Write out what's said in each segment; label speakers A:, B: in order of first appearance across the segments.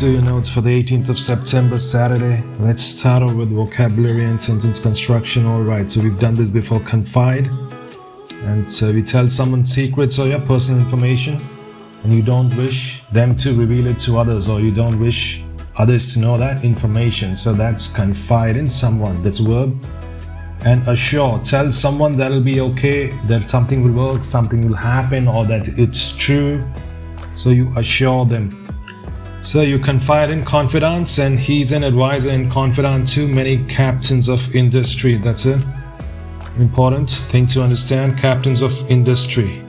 A: do your notes for the 18th of September, Saturday. Let's start off with vocabulary and sentence construction. Alright, so we've done this before. Confide. And so we tell someone secrets or your personal information, and you don't wish them to reveal it to others, or you don't wish others to know that information. So that's confide in someone. That's a verb. And assure. Tell someone that'll be okay, that something will work, something will happen, or that it's true. So you assure them. So you confide in confidants, and he's an advisor and confidant to many captains of industry. That's an important thing to understand. Captains of industry,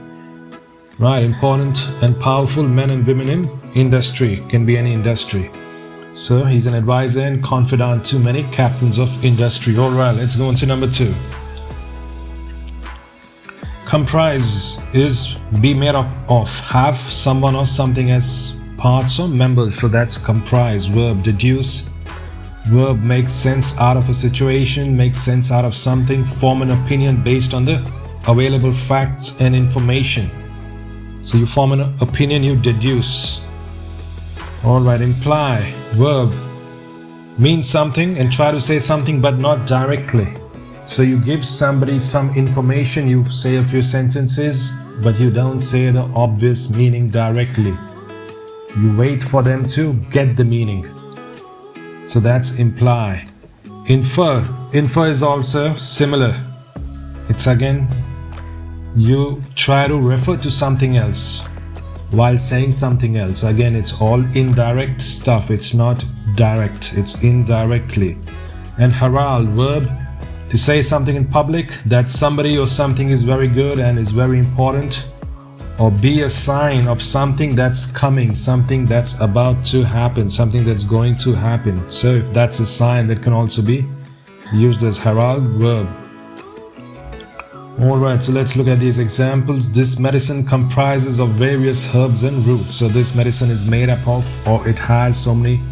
A: right? Important and powerful men and women in industry. Can be any industry. So he's an advisor and confidant to many captains of industry. Alright, let's go on to number 2. Comprise is be made up of, have someone or something as parts or members. So that's comprise. Verb deduce. Verb make sense out of a situation, make sense out of something, form an opinion based on the available facts and information. So you form an opinion, you deduce. Alright, imply. Verb mean something and try to say something but not directly. So you give somebody some information, you say a few sentences, but you don't say the obvious meaning directly. You wait for them to get the meaning. So that's imply. Infer. Infer is also similar. It's again, you try to refer to something else while saying something else. Again, it's all indirect stuff. It's not direct. It's indirectly. And herald. Verb to say something in public, that somebody or something is very good and is very important, or be a sign of something that's coming, something that's about to happen, something that's going to happen. So if that's a sign, that can also be used as herald verb. Alright, so let's look at these examples. This medicine comprises of various herbs and roots. So this medicine is made up of, or it has so many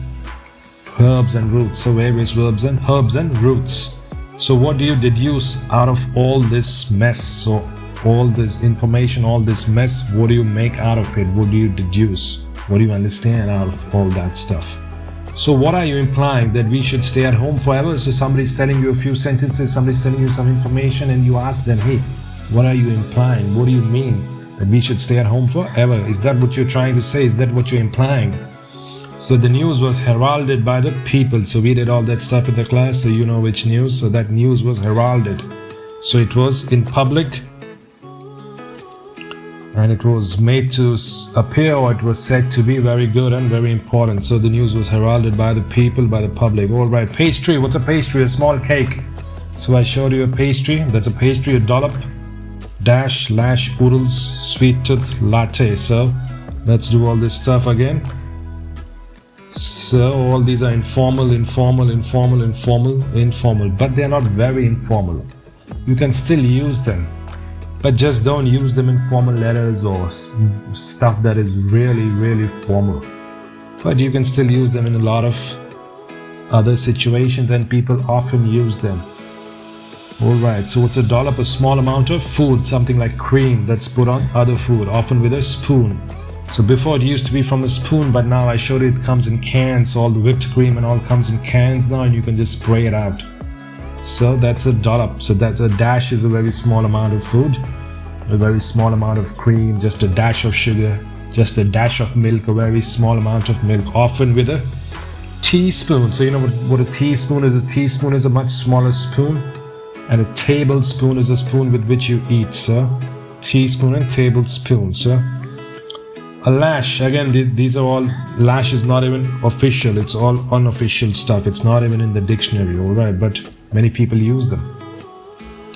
A: herbs and roots. So various herbs and roots. So what do you deduce out of all this mess? So all this information, all this mess, what do you make out of it? What do you deduce? What do you understand out of all that stuff? So what are you implying? That we should stay at home forever? So somebody's telling you a few sentences, somebody's telling you some information, and you ask them, hey, what are you implying? What do you mean? That we should stay at home forever? Is that what you're trying to say? Is that what you're implying? So the news was heralded by the people. So we did all that stuff in the class, so you know which news. So that news was heralded. So it was in public, and it was made to appear, or it was said to be very good and very important. So the news was heralded by the people, by the public. Alright, pastry. What's a pastry? A small cake. So I showed you a pastry. That's a pastry, a dollop, dash, lash, oodles, sweet tooth, latte. So let's do all this stuff again. So all these are informal, but they're not very informal. You can still use them, but just don't use them in formal letters or stuff that is really formal. But you can still use them in a lot of other situations, and people often use them. Alright, so what's a dollop? A small amount of food, something like cream that's put on other food, often with a spoon. So before it used to be from a spoon, but now I showed it comes in cans. So all the whipped cream and all comes in cans now, and you can just spray it out. So that's a dollop. So that's a dash is a very small amount of food, a very small amount of cream, just a dash of sugar, just a dash of milk, a very small amount of milk, often with a teaspoon. So you know what a teaspoon is? A teaspoon is a much smaller spoon, and a tablespoon is a spoon with which you eat. So teaspoon and tablespoon. So a lash, again, these are all, lash is not even official, it's all unofficial stuff, it's not even in the dictionary. Alright, but many people use them.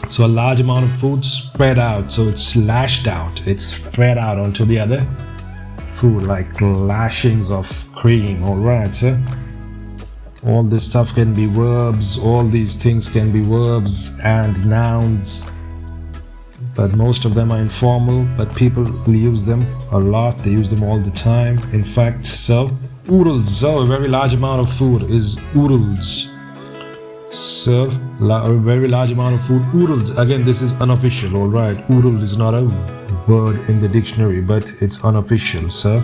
A: So a large amount of food spread out, so it's lashed out, it's spread out onto the other food, like lashings of cream. Alright, so all this stuff can be verbs, all these things can be verbs and nouns, but most of them are informal, but people use them a lot. They use them all the time, in fact. So oodles, so a very large amount of food is oodles. So a very large amount of food, oodles. Again, this is unofficial. All right, oodle is not a word in the dictionary, but it's unofficial. So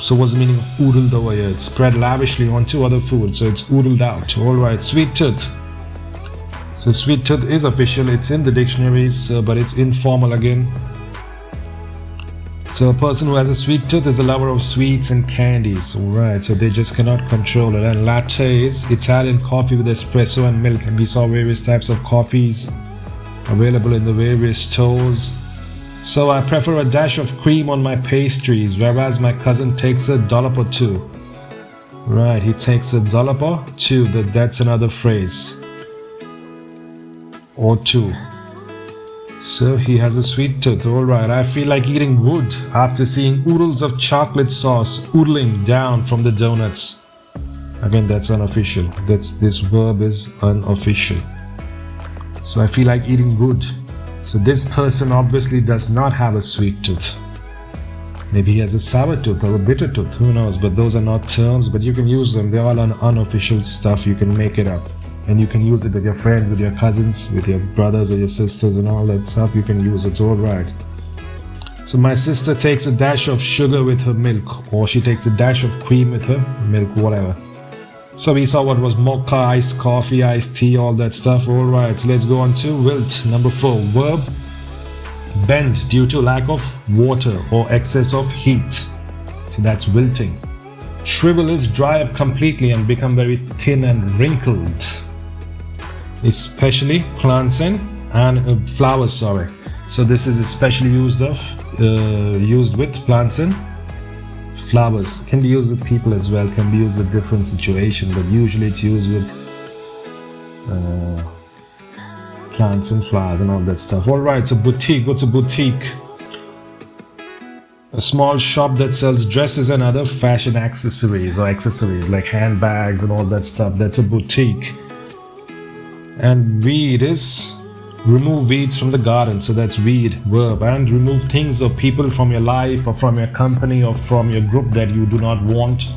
A: So what's the meaning of oodled over here? It's spread lavishly onto other food, so it's oodled out. Alright, sweet tooth. So sweet tooth is official, it's in the dictionaries, but it's informal again. So a person who has a sweet tooth is a lover of sweets and candies. Alright, so they just cannot control it. And latte is Italian coffee with espresso and milk, and we saw various types of coffees available in the various stores. So I prefer a dash of cream on my pastries, whereas my cousin takes a dollop or two. Right, he takes a dollop or two. That's another phrase. Or two. So he has a sweet tooth. Alright, I feel like eating wood after seeing oodles of chocolate sauce oodling down from the donuts. Again, that's unofficial. This verb is unofficial. So I feel like eating wood. So this person obviously does not have a sweet tooth. Maybe he has a sour tooth or a bitter tooth, who knows, but those are not terms, but you can use them. They're all unofficial stuff. You can make it up, and you can use it with your friends, with your cousins, with your brothers or your sisters and all that stuff. You can use it. All right. So my sister takes a dash of sugar with her milk, or she takes a dash of cream with her milk, whatever. So we saw what was mocha, iced coffee, iced tea, all that stuff. Alright, so let's go on to wilt. Number 4, verb bend due to lack of water or excess of heat. So that's wilting. Shrivel is dry up completely and become very thin and wrinkled. Especially plants and flowers, sorry. So this is especially used with plants and flowers. Can be used with people as well, can be used with different situations, but usually it's used with plants and flowers and all that stuff. Alright, so boutique. What's a boutique? A small shop that sells dresses and other fashion accessories like handbags and all that stuff. That's a boutique. And weed is remove weeds from the garden, so that's weed, verb. And remove things or people from your life or from your company or from your group that you do not want,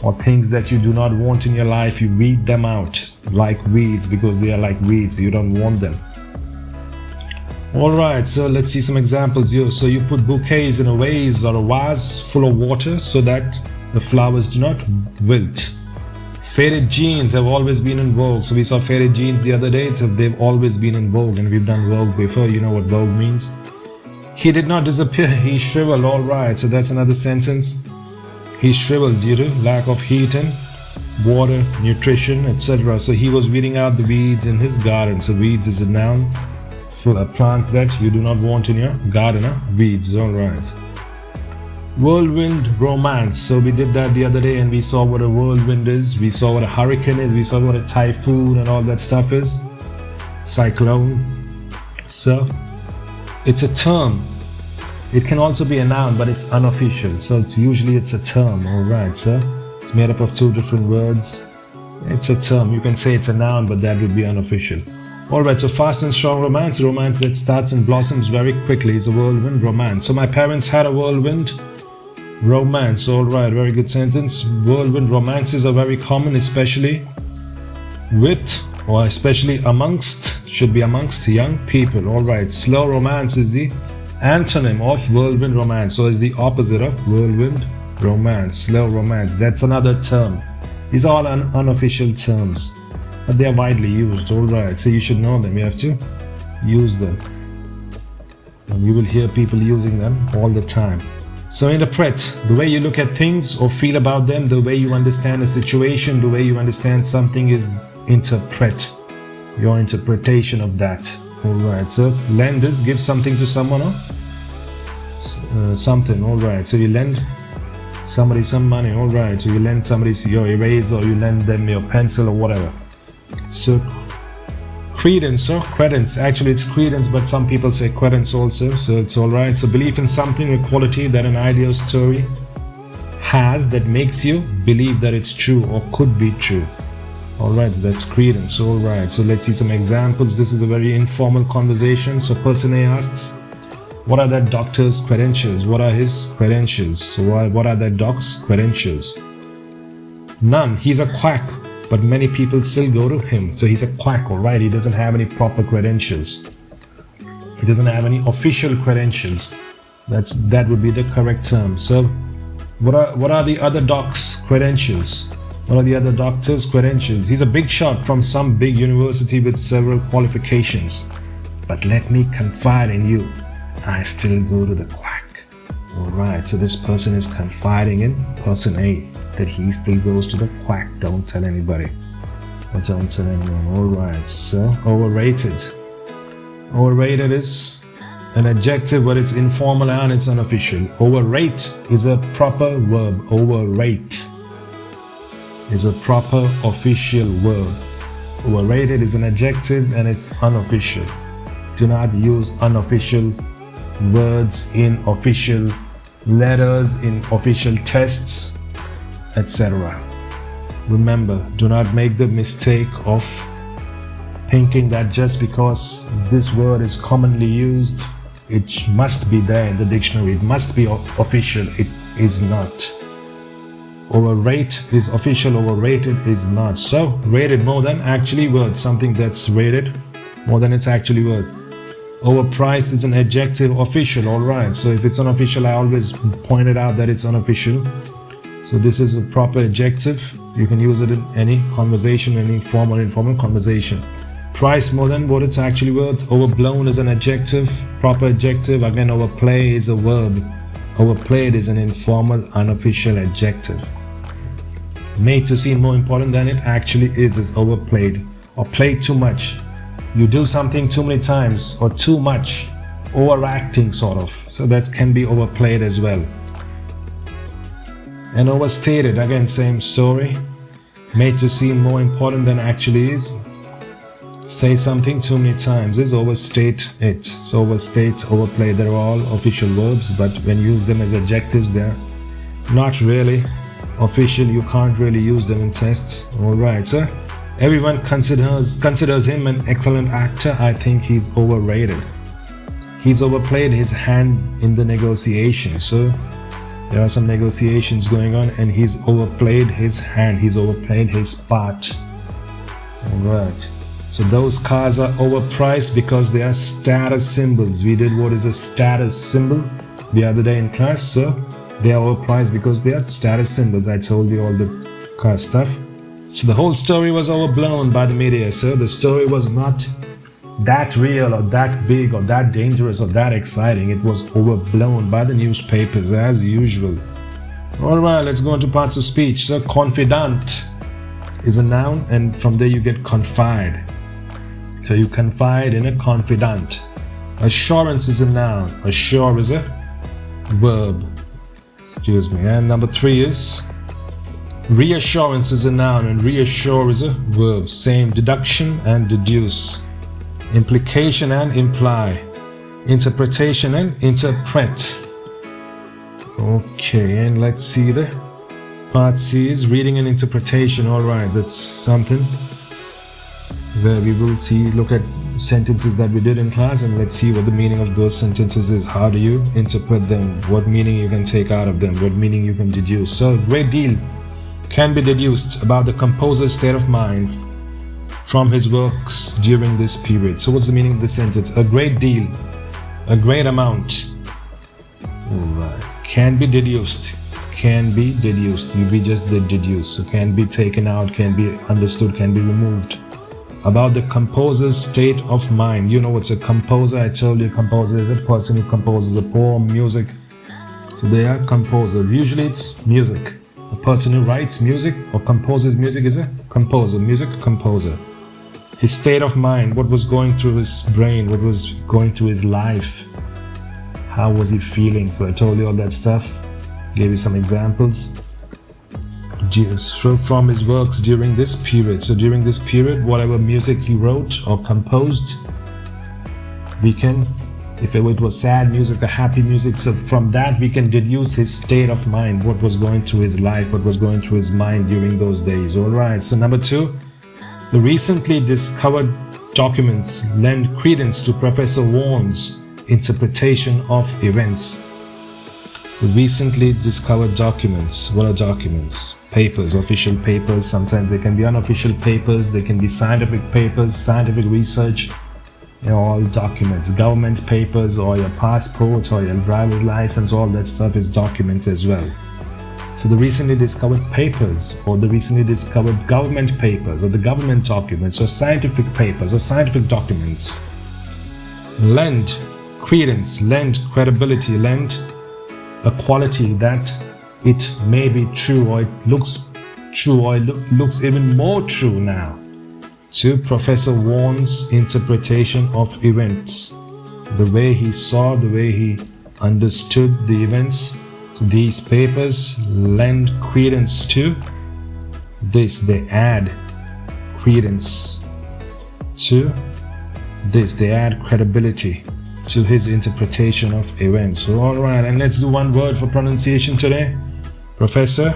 A: or things that you do not want in your life. You weed them out like weeds because they are like weeds, you don't want them. Alright, so let's see some examples here. So you put bouquets in a vase or a vase full of water so that the flowers do not wilt. Faded jeans have always been in vogue. So we saw faded jeans the other day, so they've always been in vogue, and we've done vogue before. You know what vogue means. He did not disappear, he shriveled. Alright, so that's another sentence. He shriveled due to lack of heat and water, nutrition, etc. So he was weeding out the weeds in his garden. So weeds is a noun for plants that you do not want in your garden. Weeds. Alright. Whirlwind romance. So we did that the other day and we saw what a whirlwind is, we saw what a hurricane is, we saw what a typhoon and all that stuff is. Cyclone. So it's a term. It can also be a noun, but it's unofficial, so it's a term. Alright, so it's made up of two different words. It's a term. You can say it's a noun, but that would be unofficial. Alright, so fast and strong romance that starts and blossoms very quickly, is a whirlwind romance. So my parents had a whirlwind romance. Alright, very good sentence. Whirlwind romances are very common, especially with, or especially amongst, should be amongst young people. Alright, slow romance is the antonym of whirlwind romance, so it's the opposite of whirlwind romance. Slow romance, that's another term. These are all unofficial terms, but they are widely used. Alright, so you should know them, you have to use them, and you will hear people using them all the time. So interpret, the way you look at things or feel about them, the way you understand a situation, the way you understand something is interpret, your interpretation of that. Alright, so lend is give something to someone or something. Alright, so you lend somebody some money. Alright, so you lend somebody your eraser, or you lend them your pencil or whatever. So credence or credence, actually it's credence, but some people say credence also, so it's alright. So belief in something, a quality that an idea or story has that makes you believe that it's true or could be true. Alright, that's credence. Alright, so let's see some examples. This is a very informal conversation. So person A asks, what are that doctor's credentials? What are his credentials? So what are that doc's credentials? None. He's a quack, but many people still go to him. So he's a quack, alright? He doesn't have any proper credentials. He doesn't have any official credentials. That would be the correct term. So What are the other doc's credentials? What are the other doctor's credentials? He's a big shot from some big university with several qualifications. But let me confide in you, I still go to the quack. Alright, so this person is confiding in person A that he still goes to the quack. Don't tell anybody. Or don't tell anyone. Alright, so overrated. Overrated is an adjective, but it's informal and it's unofficial. Overrate is a proper verb. Overrate is a proper official verb. Overrated is an adjective and it's unofficial. Do not use unofficial words in official letters, in official tests, etc. Remember, do not make the mistake of thinking that just because this word is commonly used, it must be there in the dictionary, it must be official. It is not. Overrate is official, overrated is not. So rated more than actually worth, something that's rated more than it's actually worth. Overpriced is an adjective, official. Alright, so if it's unofficial, I always point it out that it's unofficial. So this is a proper adjective. You can use it in any conversation, any formal or informal conversation. Price more than what it's actually worth. Overblown is an adjective, proper adjective. Again, overplay is a verb. Overplayed is an informal, unofficial adjective. Made to seem more important than it actually is overplayed or played too much. You do something too many times or too much, overacting sort of. So that can be overplayed as well. And overstated, again, same story. Made to seem more important than actually is. Say something too many times is overstate it. So overstate, overplay, they're all official verbs, but when you use them as adjectives, they're not really official. You can't really use them in tests. Alright, so everyone considers him an excellent actor. I think he's overrated. He's overplayed his hand in the negotiation. So there are some negotiations going on and he's overplayed his hand. He's overplayed his part. Alright. So those cars are overpriced because they are status symbols. We did what is a status symbol the other day in class. So they are overpriced because they are status symbols. I told you all the car stuff. So the whole story was overblown by the media. So the story was not that real or that big or that dangerous or that exciting. It was overblown by the newspapers as usual. Alright, let's go into parts of speech. So confidant is a noun and from there you get confide. So you confide in a confidant. Assurance is a noun. Assure is a verb. Excuse me. And number 3 is reassurance is a noun and reassure is a verb. Same. Deduction and deduce. Implication and imply. Interpretation and interpret. Okay, and let's see the part C is reading and interpretation. Alright, that's something where we will look at sentences that we did in class and let's see what the meaning of those sentences is. How do you interpret them? What meaning you can take out of them? What meaning you can deduce? So a great deal can be deduced about the composer's state of mind from his works during this period. So what's the meaning of the sentence? A great deal, a great amount. Alright. Can be deduced. Can be deduced. We just did deduce. So can be taken out, can be understood, can be removed. About the composer's state of mind. You know what's a composer? I told you a composer is a person who composes a poem, music. So they are composers. Usually it's music. A person who writes music or composes music is a composer. Music composer. His state of mind. What was going through his brain? What was going through his life? How was he feeling? So I told you all that stuff. Gave you some examples from his works during this period. So during this period, whatever music he wrote or composed, we can, if it was sad music or happy music, so from that we can deduce his state of mind, what was going through his life, what was going through his mind during those days. Alright, so number 2, the recently discovered documents lend credence to Professor Warren's interpretation of events. The recently discovered documents. What are documents? Papers, official papers. Sometimes they can be unofficial papers. They can be scientific papers, scientific research. All documents. Government papers or your passport or your driver's license. All that stuff is documents as well. So the recently discovered papers, or the recently discovered government papers, or the government documents, or scientific papers, or scientific documents lend credence, lend credibility, lend a quality that it may be true, or it looks true, or it looks even more true now, to Professor Warren's interpretation of events, the way he saw, the way he understood the events. So these papers lend credence to this, they add credence to this, they add credibility to his interpretation of events. So alright, and let's do one word for pronunciation today. Professor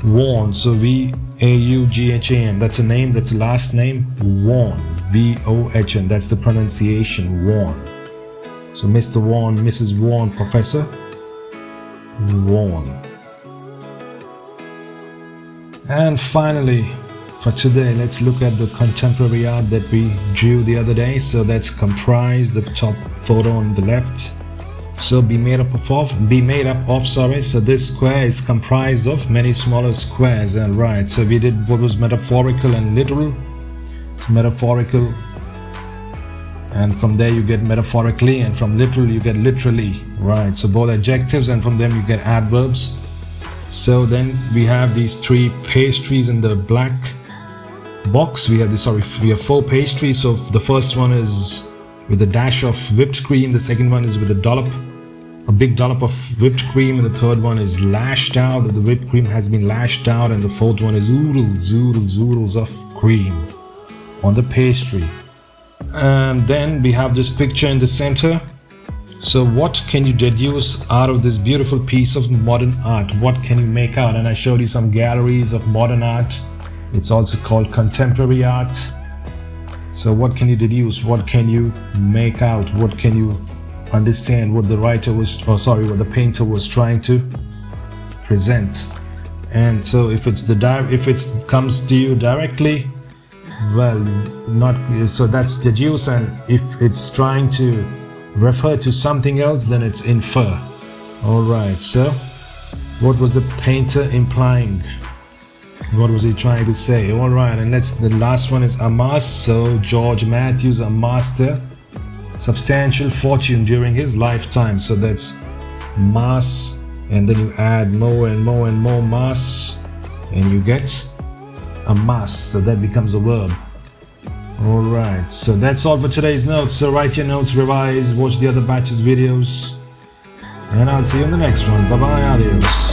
A: Warren, so V-A-U-G-H-A-N, that's a name, that's a last name, Warren, V-O-H-N, that's the pronunciation, Warren. So Mr. Warren, Mrs. Warren, Professor Warren. And finally, for today, let's look at the contemporary art that we drew the other day. So that's comprised the top photo on the left. So be made up of, so this square is comprised of many smaller squares. And right, so we did what was metaphorical and literal. It's metaphorical, and from there you get metaphorically, and from literal you get literally, right? So both adjectives, and from them you get adverbs. So then we have these three pastries in the black box. We have four pastries. So the first one is with a dash of whipped cream, the second one is with a big dollop of whipped cream, and the third one is lashed out, the whipped cream has been lashed out, and the fourth one is oodles of cream on the pastry. And then we have this picture in the center. So what can you deduce out of this beautiful piece of modern art? What can you make out? And I showed you some galleries of modern art. It's also called contemporary art. So what can you deduce? What can you make out? What can you understand what the writer was, what the painter was trying to present? And so if it comes to you directly, well, not so, that's deduce, and if it's trying to refer to something else, then it's infer. All right, so what was the painter implying? What was he trying to say? All right, and the last one is amass. So George Matthews amassed a substantial fortune during his lifetime. So that's mass, and then you add more and more and more mass, and you get amass. So that becomes a verb. All right, so that's all for today's notes. So write your notes, revise, watch the other batches videos, and I'll see you in the next one. Bye bye, adios.